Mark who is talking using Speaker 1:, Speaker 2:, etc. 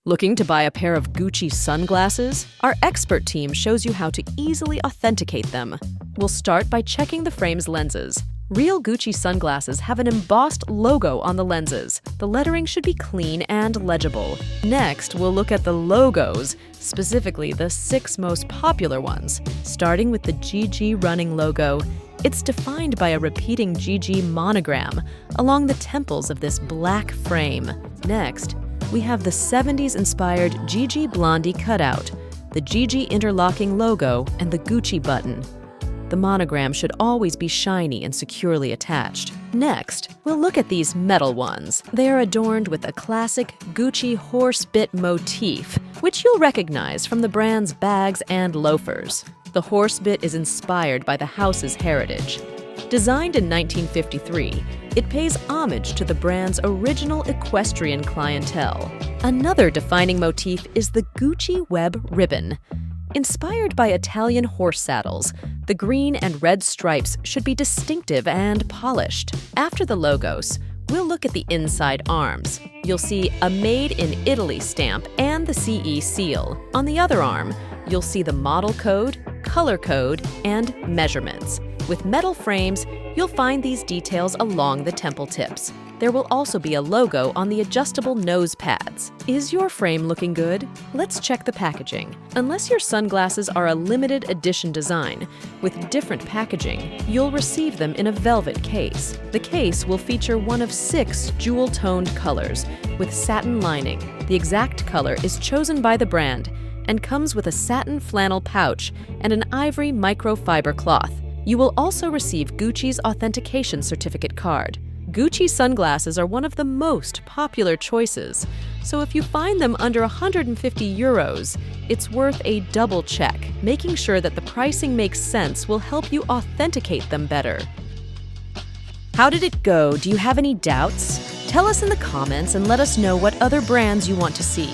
Speaker 1: Looking to buy a pair of Gucci sunglasses? Our expert team shows you how to easily authenticate them. We'll start by checking the frame's lenses. Real Gucci sunglasses have an embossed logo on the lenses. The lettering should be clean and legible. Next, we'll look at the logos, specifically the 6 most popular ones. Starting with the GG running logo, it's defined by a repeating GG monogram along the temples of this black frame. Next, we have the 70s-inspired GG Blondie cutout, the GG interlocking logo, and the Gucci button. The monogram should always be shiny and securely attached. Next, we'll look at these metal ones. They are adorned with a classic Gucci horse bit motif, which you'll recognize from the brand's bags and loafers. The horse bit is inspired by the house's heritage. Designed in 1953, it pays homage to the brand's original equestrian clientele. Another defining motif is the Gucci web ribbon. Inspired by Italian horse saddles, the green and red stripes should be distinctive and polished. After the logos, we'll look at the inside arms. You'll see a Made in Italy stamp and the CE seal. On the other arm, you'll see the model code, color code, and measurements. With metal frames, you'll find these details along the temple tips. There will also be a logo on the adjustable nose pads. Is your frame looking good? Let's check the packaging. Unless your sunglasses are a limited edition design with different packaging, you'll receive them in a velvet case. The case will feature one of 6 jewel-toned colors with satin lining. The exact color is chosen by the brand and comes with a satin flannel pouch and an ivory microfiber cloth. You will also receive Gucci's authentication certificate card. Gucci sunglasses are one of the most popular choices, so if you find them under 150 euros, it's worth a double check. Making sure that the pricing makes sense will help you authenticate them better. How did it go? Do you have any doubts? Tell us in the comments and let us know what other brands you want to see.